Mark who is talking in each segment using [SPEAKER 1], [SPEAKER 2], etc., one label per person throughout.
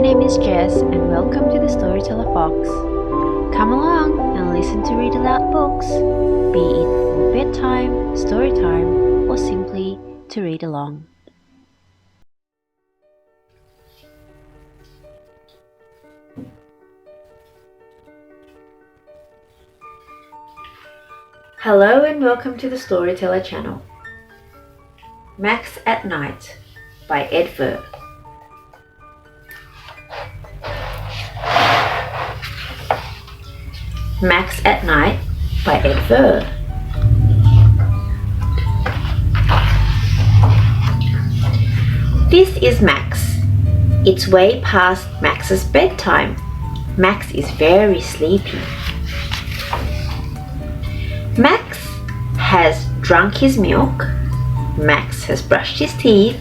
[SPEAKER 1] My name is Jess and welcome to the Storyteller Fox. Come along and listen to read aloud books, be it for bedtime, story time, or simply to read along. Hello and welcome to the Storyteller channel. Max at Night by Ed Ver. Max at Night by Ed Ver. This is Max. It's way past Max's bedtime. Max is very sleepy. Max has drunk his milk. Max has brushed his teeth.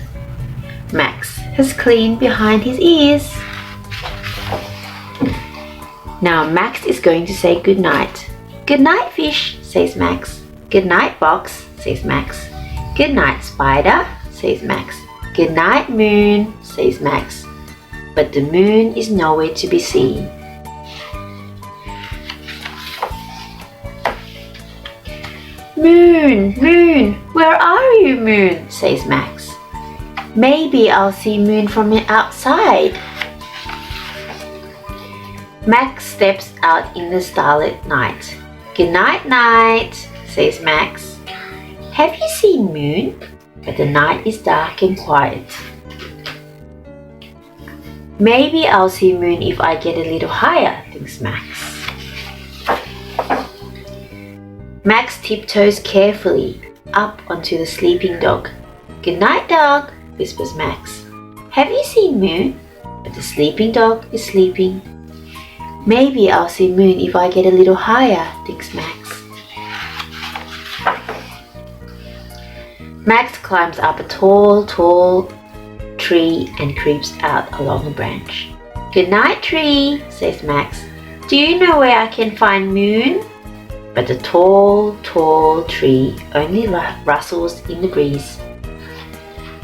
[SPEAKER 1] Max has cleaned behind his ears. Now Max is going to say good night. Good night, fish, says Max. Good night, fox, says Max. Good night, spider, says Max. Good night, moon, says Max. But the moon is nowhere to be seen. Moon, moon, where are you, moon, says Max. Maybe I'll see moon from outside. Max steps out in the starlit night. Good night, night, says Max. Have you seen moon? But the night is dark and quiet. Maybe I'll see moon if I get a little higher, thinks Max. Max tiptoes carefully up onto the sleeping dog. Good night, dog, whispers Max. Have you seen moon? But the sleeping dog is sleeping. Maybe I'll see moon if I get a little higher, thinks Max. Max climbs up a tall tree and creeps out along a branch. Good night, tree, says Max. Do you know where I can find moon? But the tall tree only rustles in the breeze.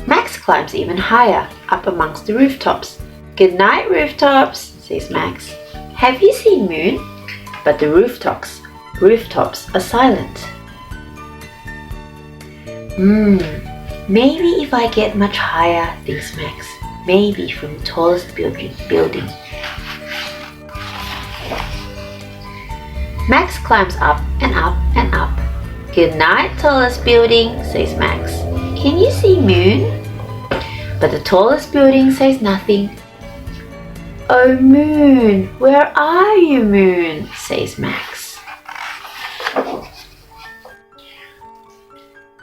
[SPEAKER 1] Max climbs even higher, up amongst the rooftops. Good night, rooftops, says Max. Have you seen moon? But the rooftops are silent. Maybe if I get much higher, thinks Max. Maybe from the tallest building. Max climbs up and up and up. Good night, tallest building, says Max. Can you see moon? But the tallest building says nothing. Oh moon, where are you, moon, says Max.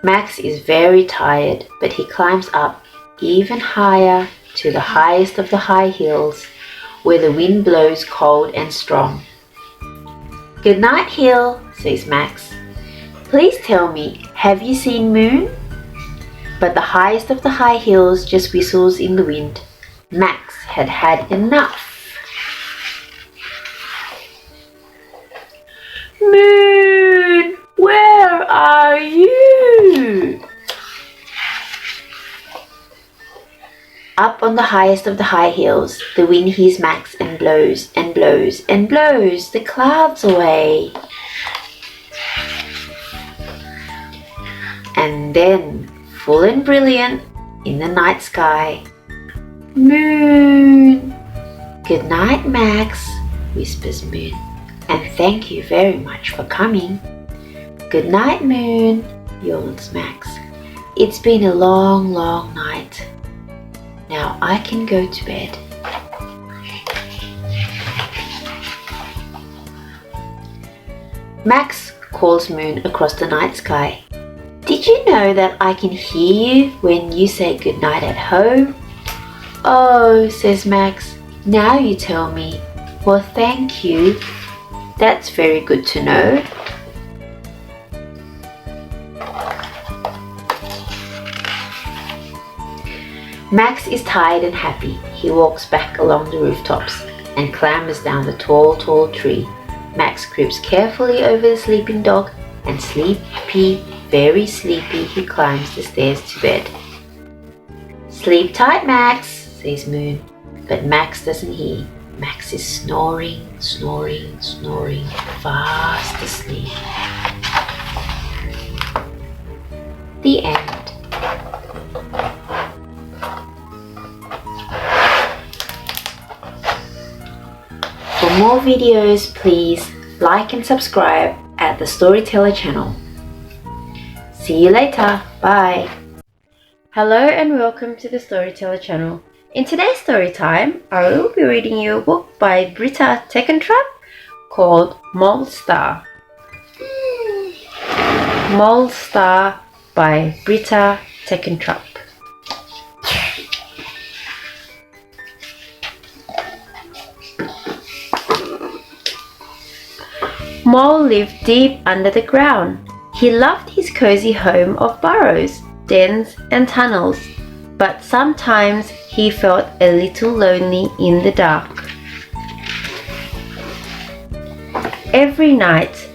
[SPEAKER 1] Max is very tired, but he climbs up even higher to the highest of the high hills, where the wind blows cold and strong. Good night, hill, says Max. Please tell me, have you seen moon? But the highest of the high hills just whistles in the wind. Max had had enough. Moon, where are you? Up on the highest of the high hills, the wind hears Max and blows and blows and blows the clouds away. And then, full and brilliant in the night sky, moon. Good night, Max, whispers Moon, and thank you very much for coming. Good night, Moon, yawns Max. It's been a long night. Now I can go to bed. Max calls Moon across the night sky. Did you know that I can hear you when you say goodnight at home? Oh, says Max, now you tell me. Well, thank you. That's very good to know. Max is tired and happy. He walks back along the rooftops and clambers down the tall tree. Max creeps carefully over the sleeping dog and very sleepy, he climbs the stairs to bed. Sleep tight, Max, says Moon. But Max doesn't hear. Max is snoring, snoring, snoring, fast asleep. The end. For more videos, please like and subscribe at the Storyteller channel. See you later. Bye. Hello and welcome to the Storyteller channel. In today's story time, I will be reading you a book by Britta Teckentrup called Mole Star. Mole Star by Britta Teckentrup. Mole lived deep under the ground. He loved his cozy home of burrows, dens and tunnels, but sometimes he felt a little lonely in the dark. Every night,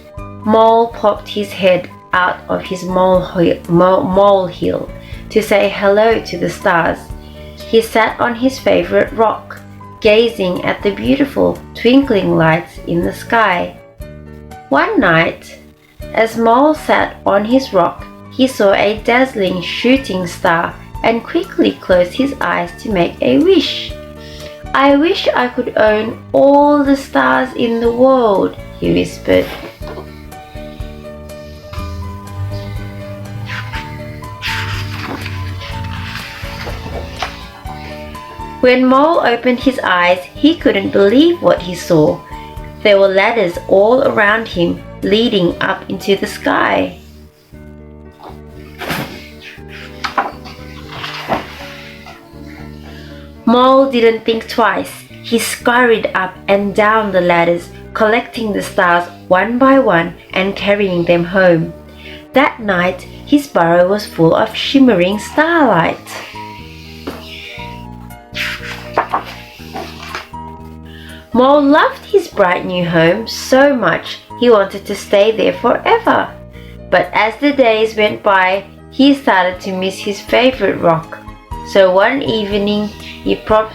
[SPEAKER 1] Mole popped his head out of his molehill to say hello to the stars. He sat on his favorite rock, gazing at the beautiful twinkling lights in the sky. One night, as Mole sat on his rock, he saw a dazzling shooting star and quickly closed his eyes to make a wish. "I wish I could own all the stars in the world," he whispered. When Mole opened his eyes, he couldn't believe what he saw. There were ladders all around him, leading up into the sky. Mole didn't think twice. He scurried up and down the ladders, collecting the stars one by one and carrying them home. That night, his burrow was full of shimmering starlight. Mole loved his bright new home so much he wanted to stay there forever. But as the days went by, he started to miss his favorite rock. So one evening, he propped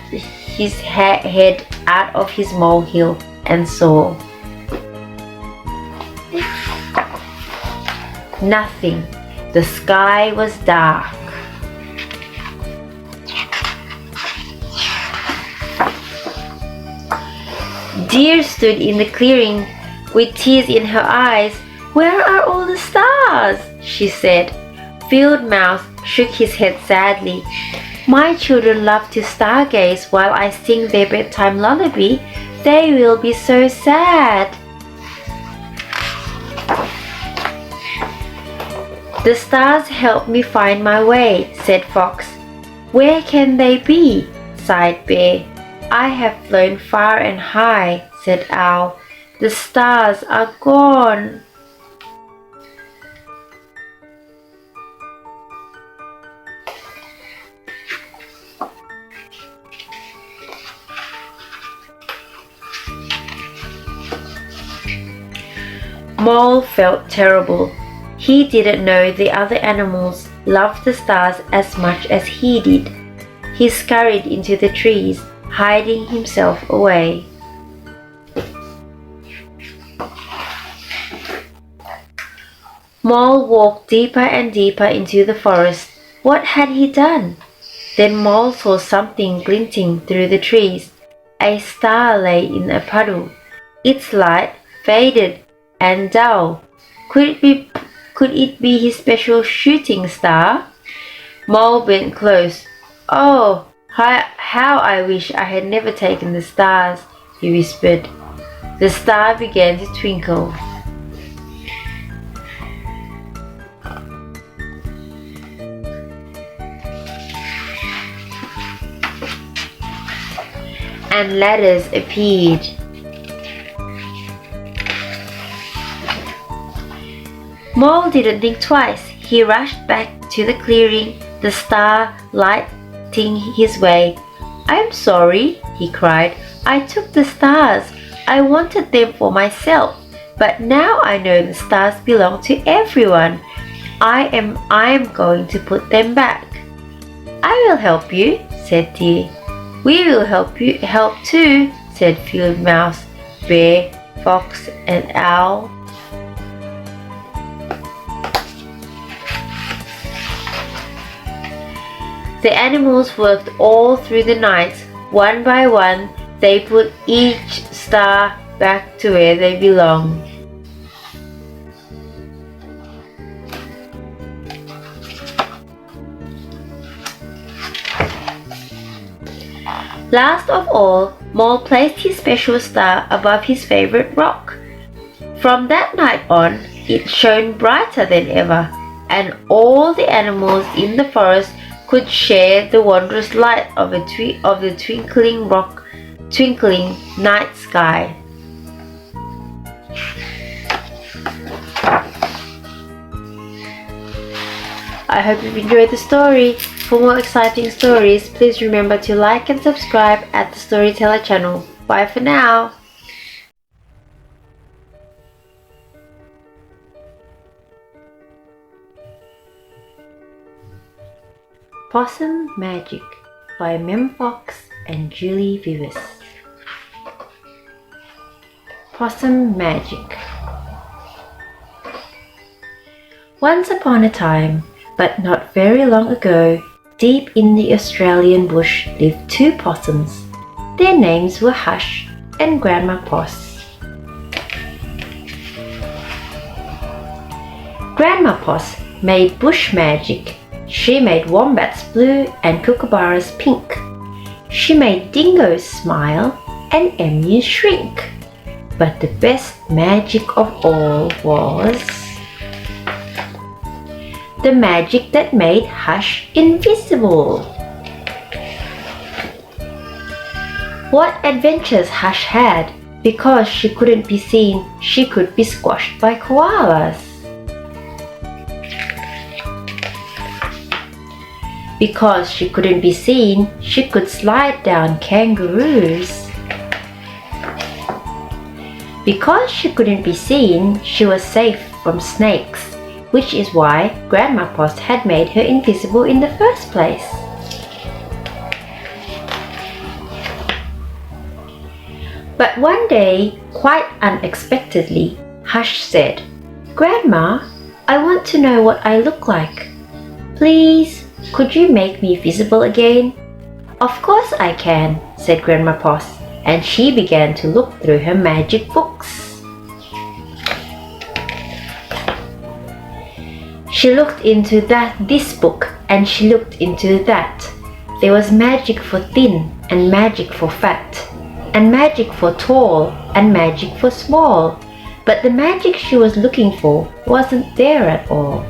[SPEAKER 1] his head out of his molehill and saw nothing. The sky was dark. Deer stood in the clearing with tears in her eyes. "Where are all the stars?" she said. Field Mouse shook his head sadly. "My children love to stargaze while I sing their bedtime lullaby. They will be so sad." "The stars help me find my way," said Fox. "Where can they be?" sighed Bear. "I have flown far and high," said Owl. "The stars are gone." Mole felt terrible. He didn't know the other animals loved the stars as much as he did. He scurried into the trees, hiding himself away. Mole walked deeper and deeper into the forest. What had he done? Then Mole saw something glinting through the trees. A star lay in a puddle. Its light faded and dull. Could it be his special shooting star? Mole bent close. "Oh, how I wish I had never taken the stars," he whispered. The star began to twinkle. And ladders appeared. Mole didn't think twice. He rushed back to the clearing, the star lighting his way. "I'm sorry," he cried. "I took the stars. I wanted them for myself, but now I know the stars belong to everyone. I am going to put them back." "I will help you," said Deer.
[SPEAKER 2] We will help too, said Field Mouse, Bear, Fox, and Owl. The animals worked all through the night. One by one, they put each star back to where they belong. Last of all, Mole placed his special star above his favorite rock. From that night on, it shone brighter than ever, and all the animals in the forest could share the wondrous light of the twinkling night sky. I hope you've enjoyed the story. For more exciting stories, please remember to like and subscribe at the Storyteller channel. Bye for now. Possum Magic by Mem Fox and Julie Vivas. Possum Magic. Once upon a time, but not very long ago, deep in the Australian bush lived two possums. Their names were Hush and Grandma Poss. Grandma Poss made bush magic. She made wombats blue and kookaburras pink. She made dingoes smile and emus shrink. But the best magic of all was the magic that made Hush invisible. What adventures Hush had! Because she couldn't be seen, she could be squashed by koalas. Because she couldn't be seen, she could slide down kangaroos. Because she couldn't be seen, she was safe from snakes, which is why Grandma Poss had made her invisible in the first place. But one day, quite unexpectedly, Hush said, "Grandma, I want to know what I look like. Please, could you make me visible again?" "Of course I can," said Grandma Poss, and she began to look through her magic books. She looked into this book, and she looked into that. There was magic for thin, and magic for fat, and magic for tall, and magic for small. But the magic she was looking for wasn't there at all.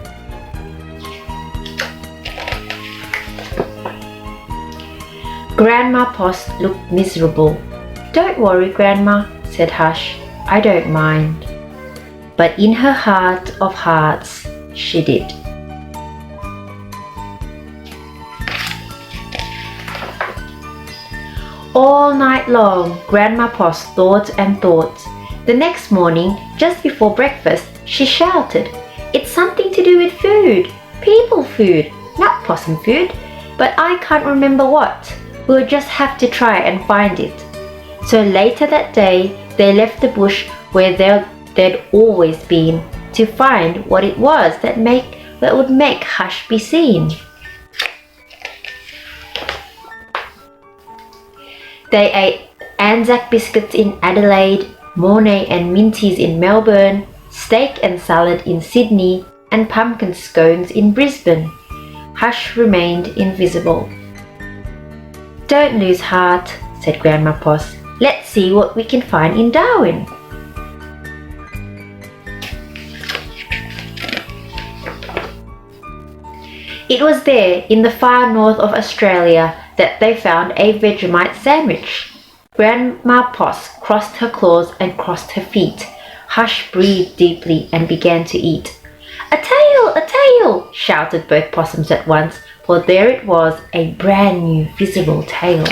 [SPEAKER 2] Grandma Poss looked miserable. "Don't worry, Grandma," said Hush. "I don't mind." But in her heart of hearts, she did. All night long, Grandma Poss thought and thought. The next morning, just before breakfast, she shouted, "It's something to do with food. People food, not possum food. But I can't remember what. We'll just have to try and find it." So later that day, they left the bush where they'd always been to find what it was that would make Hush be seen. They ate Anzac biscuits in Adelaide, Mornay and Minties in Melbourne, steak and salad in Sydney, and pumpkin scones in Brisbane. Hush remained invisible. "Don't lose heart," said Grandma Poss. "Let's see what we can find in Darwin." It was there, in the far north of Australia, that they found a Vegemite sandwich. Grandma Poss crossed her claws and crossed her feet. Hush breathed deeply and began to eat. "A tail! A tail!" shouted both possums at once, for there it was, a brand new visible tail.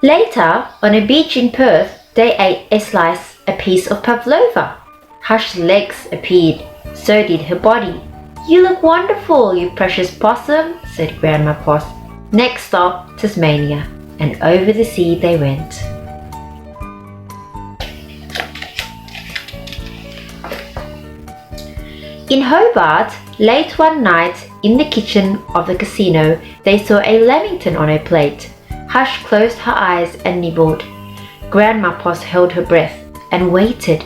[SPEAKER 2] Later, on a beach in Perth, they ate a piece of pavlova. Hush's legs appeared, so did her body. You look wonderful, you precious possum, said Grandma Poss. Next stop, Tasmania, and over the sea they went. In Hobart, late one night, in the kitchen of the casino, they saw a lamington on her plate. Hush closed her eyes and nibbled. Grandma Poss held her breath and waited.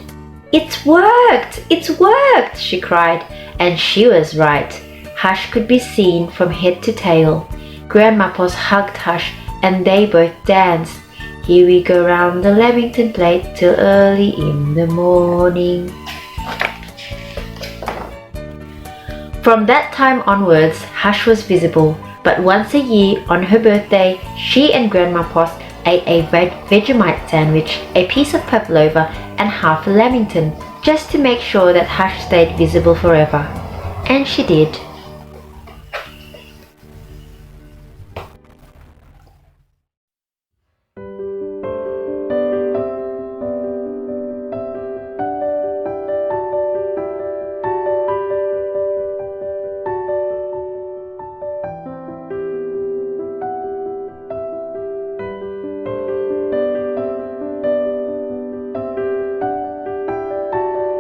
[SPEAKER 2] It's worked! It's worked! She cried, and she was right. Hush could be seen from head to tail. Grandma Poss hugged Hush, and they both danced. Here we go round the lamington plate till early in the morning. From that time onwards, Hush was visible, but once a year on her birthday, she and Grandma Poss ate a Vegemite sandwich, a piece of pavlova, and half a lamington, just to make sure that Hush stayed visible forever. And she did.